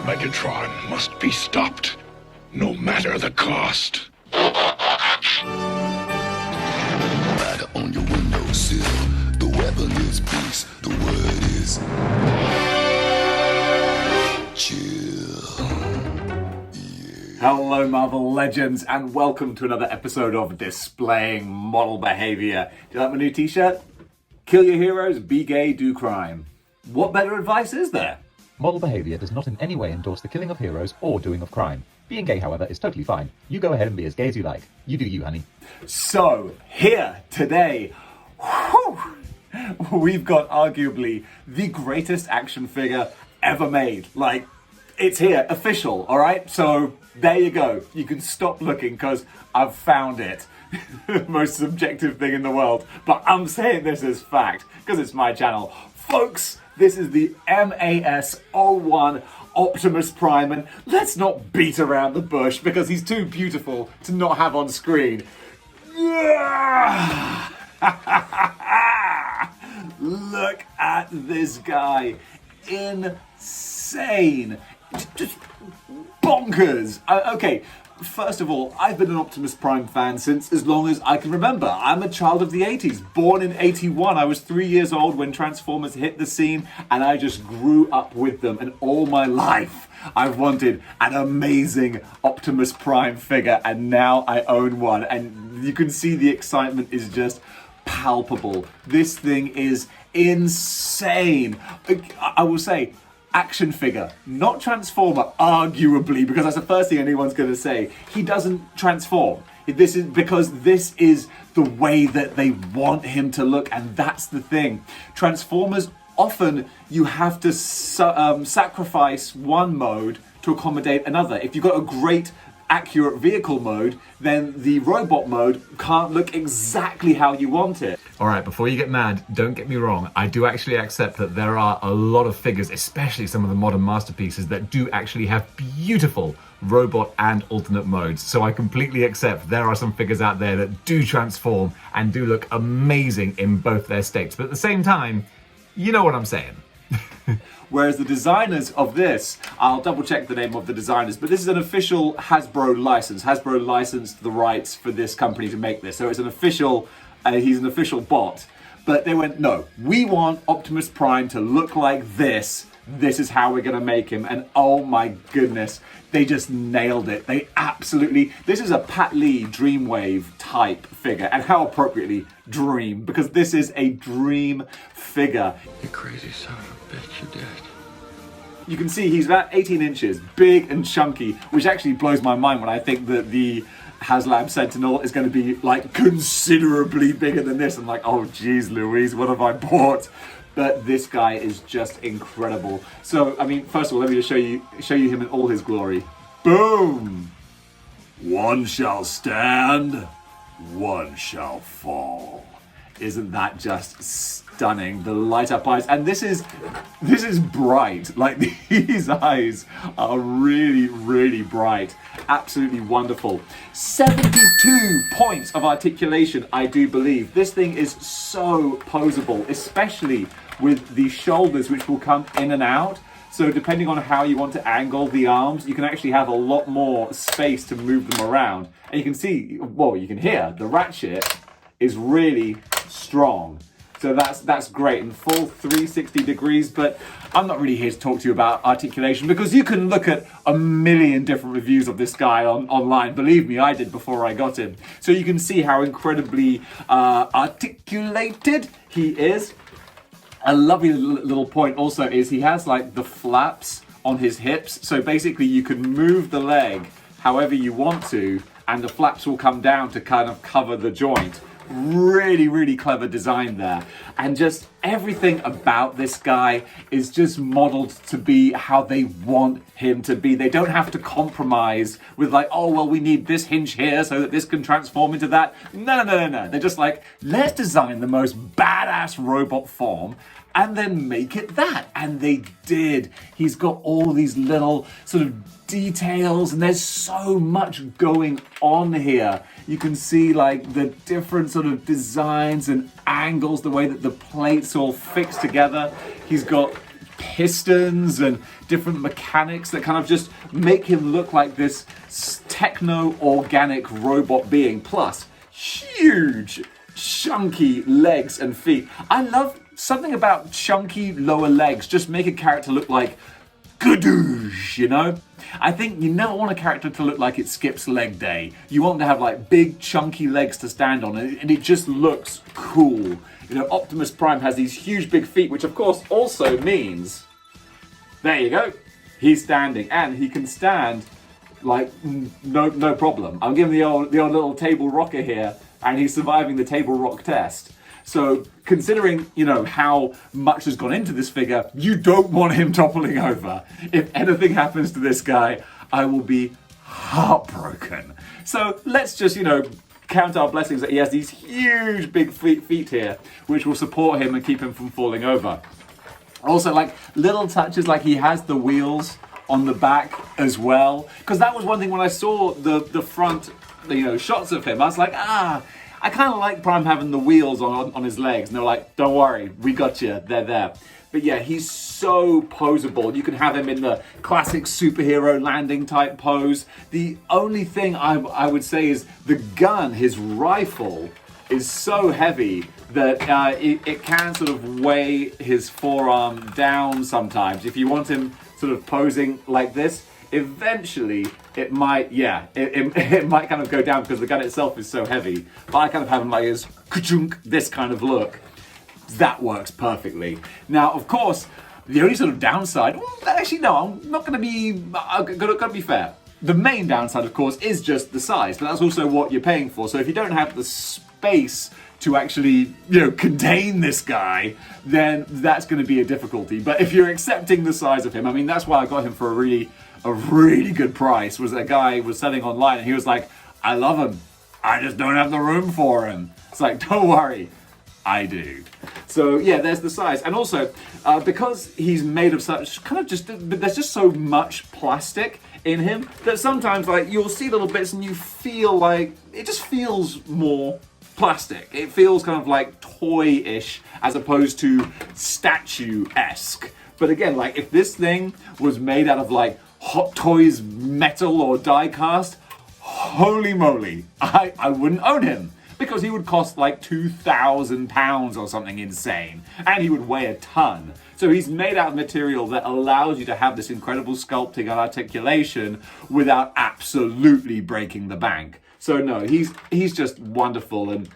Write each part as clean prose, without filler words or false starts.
Megatron must be stopped, no matter the cost. Right on your windowsill. The weapon is peace. The word is chill. Hello, Marvel Legends, and welcome to another episode of Displaying Model Behaviour. Do you like my new t-shirt? Kill your heroes, be gay, do crime. What better advice is there? Model Behaviour does not in any way endorse the killing of heroes or doing of crime. Being gay, however, is totally fine. You go ahead and be as gay as you like. You do you, honey. So, here today, we've got arguably the greatest action figure ever made. Like, it's here, official, alright? So, there you go. You can stop looking because I've found it. The most subjective thing in the world. But I'm saying this as fact because it's my channel. Folks, this is the MAS-01 Optimus Prime, and let's not beat around the bush because he's too beautiful to not have on screen. Look at this guy. Insane. Just bonkers. Okay, first of all, I've been an Optimus Prime fan since as long as I can remember. I'm a child of the 80s, born in 81. I was 3 years old when Transformers hit the scene, and I just grew up with them. And all my life, I've wanted an amazing Optimus Prime figure, and now I own one. And you can see the excitement is just palpable. This thing is insane. I will say, action figure, not transformer, arguably, because that's the first thing anyone's going to say. He doesn't transform. This is because this is the way that they want him to look, and that's the thing. Transformers, often you have to sacrifice one mode to accommodate another. If you've got a great accurate vehicle mode, then the robot mode can't look exactly how you want it. Alright, before you get mad, don't get me wrong, I do actually accept that there are a lot of figures, especially some of the modern masterpieces, that do actually have beautiful robot and alternate modes. So I completely accept there are some figures out there that do transform and do look amazing in both their states. But at the same time, you know what I'm saying. Whereas the designers of this, I'll double check the name of the designers, but this is an official Hasbro license. Hasbro licensed the rights for this company to make this. So it's an official, he's an official bot. But they went, no, we want Optimus Prime to look like this. This is how we're going to make him. And oh my goodness, they just nailed it. They absolutely, this is a Pat Lee Dreamwave type figure. And how appropriately dream, because this is a dream figure. You crazy son of a bitch, you dead. You can see he's about 18 inches, big and chunky, which actually blows my mind when I think that the HasLab Sentinel is going to be like considerably bigger than this. I'm like, oh geez Louise, what have I bought? But this guy is just incredible. So, I mean, first of all, let me just show you him in all his glory. Boom! One shall stand, one shall fall. Isn't that just stunning? The light up eyes, and this is bright. Like, these eyes are really, really bright. Absolutely wonderful. 72 points of articulation, I do believe. This thing is so poseable, especially with the shoulders, which will come in and out. So depending on how you want to angle the arms, you can actually have a lot more space to move them around. And you can see, well, you can hear the ratchet is really strong. So that's great, and full 360 degrees, but I'm not really here to talk to you about articulation because you can look at a million different reviews of this guy online. Believe me, I did before I got him. So you can see how incredibly articulated he is. A lovely little point also is he has like the flaps on his hips. So basically you can move the leg however you want to, and the flaps will come down to kind of cover the joint. Really, really clever design there. And just everything about this guy is just modeled to be how they want him to be. They don't have to compromise with like, oh, well, we need this hinge here so that this can transform into that. No. They're just like, let's design the most badass robot form and then make it that. And they did. He's got all these little sort of details, and there's so much going on here. You can see like the different sort of designs and angles, the way that the plates all fixed together. He's got pistons and different mechanics that kind of just make him look like this techno-organic robot being, plus huge, chunky legs and feet. I love something about chunky lower legs, just make a character look like gadoosh, you know? I think you never want a character to look like it skips leg day. You want to have like big chunky legs to stand on, and it just looks cool. You know, Optimus Prime has these huge big feet, which of course also means, there you go, he's standing, and he can stand like no problem. I'm giving the old little table rocker here, and he's surviving the table rock test. So considering, you know, how much has gone into this figure, you don't want him toppling over. If anything happens to this guy, I will be heartbroken. So let's just, you know, count our blessings that he has these huge big feet here, which will support him and keep him from falling over. Also, like little touches, like he has the wheels on the back as well. Because that was one thing when I saw the front, you know, shots of him, I was like, I kind of like Prime having the wheels on his legs. And they're like, don't worry, we got you, they're there. But yeah, he's so poseable. You can have him in the classic superhero landing type pose. The only thing I would say is the gun, his rifle, is so heavy that it can sort of weigh his forearm down sometimes. If you want him sort of posing like this, eventually it might, it might kind of go down because the gun itself is so heavy. But I kind of have him like this kind of look. That works perfectly. Now, of course, the only sort of downside, well, actually no, I'm not going to be, gotta be fair. The main downside, of course, is just the size, but that's also what you're paying for. So if you don't have the space to actually, you know, contain this guy, then that's going to be a difficulty. But if you're accepting the size of him, I mean, that's why I got him for a really good price. Was a guy was selling online and he was like, I love him, I just don't have the room for him. It's like, don't worry, I do. So yeah, there's the size. And also, because he's made of such kind of just, there's just so much plastic in him that sometimes like you'll see little bits and you feel like it just feels more plastic. It feels kind of like toy-ish as opposed to statue-esque. But again, like if this thing was made out of like Hot Toys metal or die cast, holy moly, I wouldn't own him. Because he would cost like £2,000 or something insane. And he would weigh a ton. So he's made out of material that allows you to have this incredible sculpting and articulation without absolutely breaking the bank. So no, he's just wonderful. And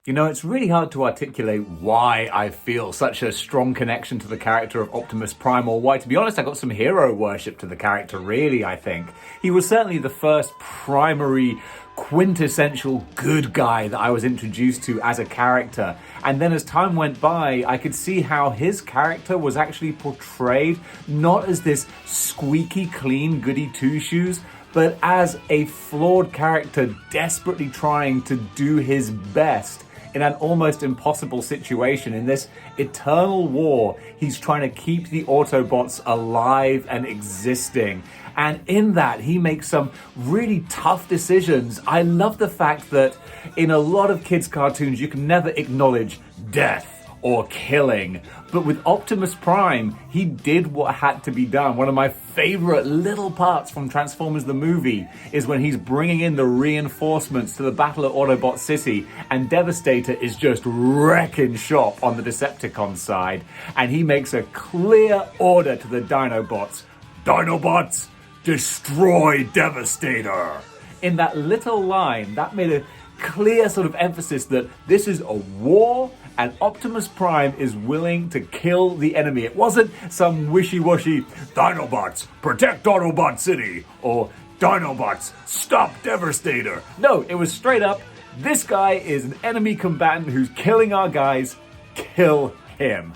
you know, it's really hard to articulate why I feel such a strong connection to the character of Optimus Prime, or why, to be honest, I got some hero worship to the character, really, I think. He was certainly the first primary quintessential good guy that I was introduced to as a character. And then as time went by, I could see how his character was actually portrayed not as this squeaky clean goody two-shoes, but as a flawed character desperately trying to do his best in an almost impossible situation. In this eternal war, he's trying to keep the Autobots alive and existing. And in that, he makes some really tough decisions. I love the fact that in a lot of kids' cartoons, you can never acknowledge death or killing. But with Optimus Prime, he did what had to be done. One of my favorite little parts from Transformers the movie is when he's bringing in the reinforcements to the Battle at Autobot City, and Devastator is just wrecking shop on the Decepticon side. And he makes a clear order to the Dinobots. Dinobots, destroy Devastator! In that little line, that made a clear sort of emphasis that this is a war and Optimus Prime is willing to kill the enemy. It wasn't some wishy-washy, Dinobots, protect Autobot City, or Dinobots, stop Devastator. No, it was straight up, this guy is an enemy combatant who's killing our guys, kill him.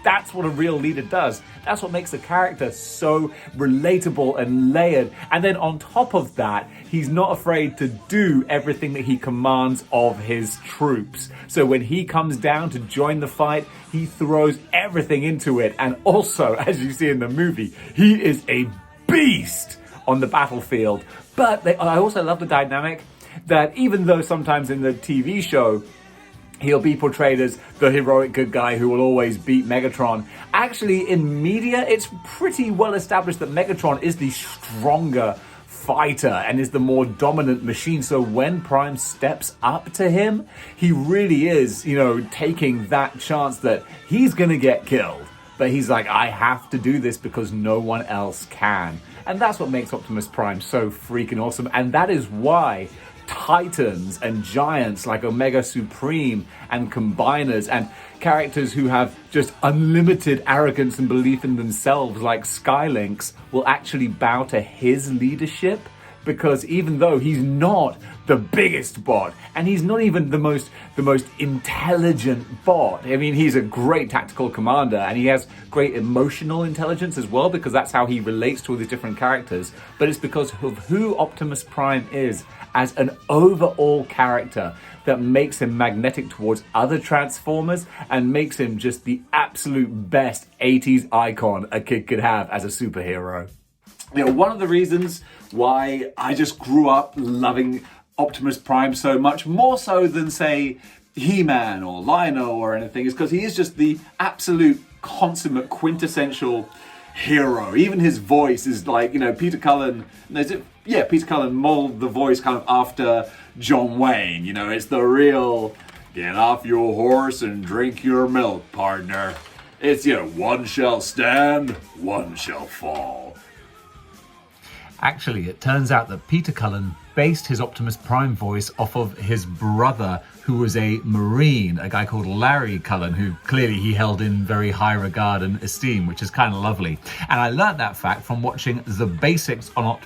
That's what a real leader does. That's what makes the character so relatable and layered. And then on top of that, he's not afraid to do everything that he commands of his troops. So when he comes down to join the fight, he throws everything into it. And also, as you see in the movie, he is a beast on the battlefield. But I also love the dynamic that even though sometimes in the TV show, he'll be portrayed as the heroic good guy who will always beat Megatron. Actually, in media, it's pretty well established that Megatron is the stronger fighter and is the more dominant machine. So when Prime steps up to him, he really is, taking that chance that he's gonna get killed. But he's like, I have to do this because no one else can. And that's what makes Optimus Prime so freaking awesome. And that is why titans and giants like Omega Supreme and Combiners and characters who have just unlimited arrogance and belief in themselves like Skylinks will actually bow to his leadership, because even though he's not the biggest bot and he's not even the most intelligent bot, I mean, he's a great tactical commander and he has great emotional intelligence as well, because that's how he relates to all these different characters. But it's because of who Optimus Prime is as an overall character that makes him magnetic towards other Transformers and makes him just the absolute best 80s icon a kid could have as a superhero. One of the reasons why I just grew up loving Optimus Prime so much, more so than, say, He-Man or Lion-O or anything, is because he is just the absolute consummate, quintessential hero. Even his voice is like, Peter Cullen modeled the voice kind of after John Wayne. It's the real, get off your horse and drink your milk, partner. It's, one shall stand, one shall fall. Actually, it turns out that Peter Cullen based his Optimus Prime voice off of his brother, who was a Marine, a guy called Larry Cullen, who clearly he held in very high regard and esteem, which is kind of lovely. And I learned that fact from watching The Basics on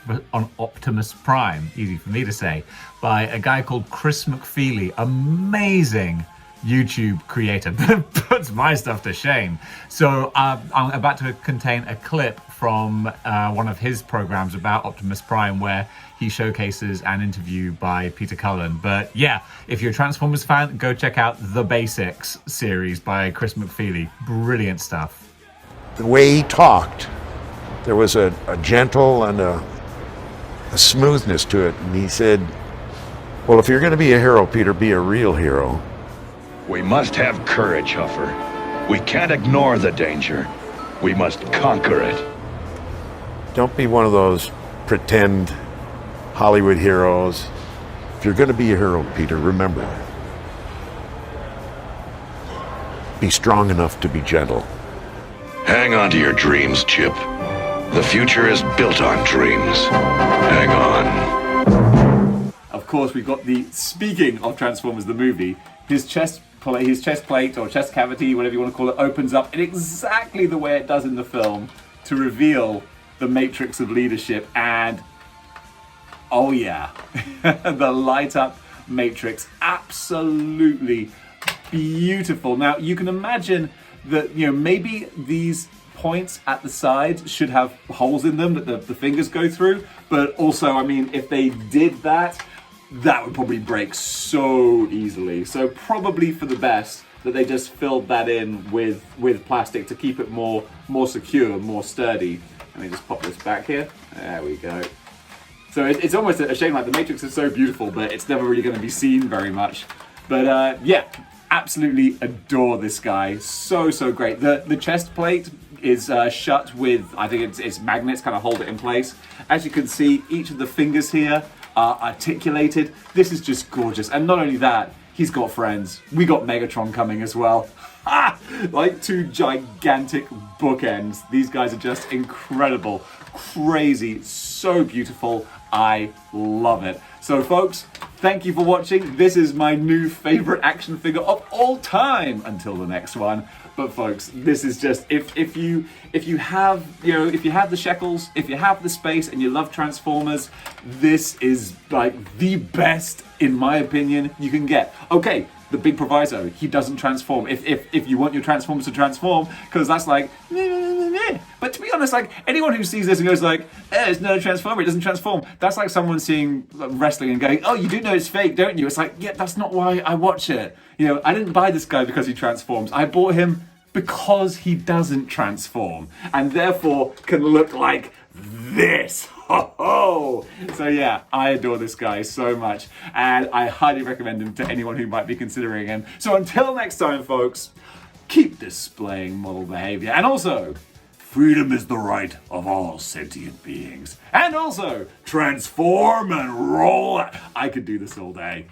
Optimus Prime, easy for me to say, by a guy called Chris McFeely, amazing YouTube creator that puts my stuff to shame. So I'm about to contain a clip from one of his programs about Optimus Prime where he showcases an interview by Peter Cullen. But yeah, if you're a Transformers fan, go check out The Basics series by Chris McFeely. Brilliant stuff. The way he talked, there was a gentle and a smoothness to it. And he said, well, if you're going to be a hero, Peter, be a real hero. We must have courage, Huffer. We can't ignore the danger. We must conquer it. Don't be one of those pretend Hollywood heroes. If you're going to be a hero, Peter, remember, be strong enough to be gentle. Hang on to your dreams, Chip. The future is built on dreams. Hang on. Of course, we've got speaking of Transformers the movie, his chest plate or chest cavity, whatever you want to call it, opens up in exactly the way it does in the film to reveal the matrix of leadership. And oh yeah, the light up matrix, absolutely beautiful. Now you can imagine that maybe these points at the side should have holes in them that the fingers go through, but also, I mean, if they did that would probably break so easily. So probably for the best that they just filled that in with plastic to keep it more secure, more sturdy. Let me just pop this back here. There we go. So it's almost a shame, like the Matrix is so beautiful, but it's never really going to be seen very much. But yeah, absolutely adore this guy. So great. The chest plate is shut with, I think it's magnets, kind of hold it in place. As you can see, each of the fingers here are articulated. This is just gorgeous. And not only that, he's got friends. We got Megatron coming as well. Like two gigantic bookends. These guys are just incredible, crazy, so beautiful. I love it. So folks, thank you for watching. This is my new favorite action figure of all time until the next one. But folks, this is just, if you have the shekels, if you have the space and you love Transformers, this is like the best, in my opinion, you can get. Okay, the big proviso, he doesn't transform. If you want your Transformers to transform, because that's like, but to be honest, like anyone who sees this and goes like, it's not a Transformer, it doesn't transform. That's like someone seeing wrestling and going, oh, you do know it's fake, don't you? It's like, yeah, that's not why I watch it. I didn't buy this guy because he transforms. I bought him because he doesn't transform and therefore can look like this. So yeah, I adore this guy so much, and I highly recommend him to anyone who might be considering him. So until next time, folks, keep displaying model behavior, and also, freedom is the right of all sentient beings. And also, transform and roll. I could do this all day.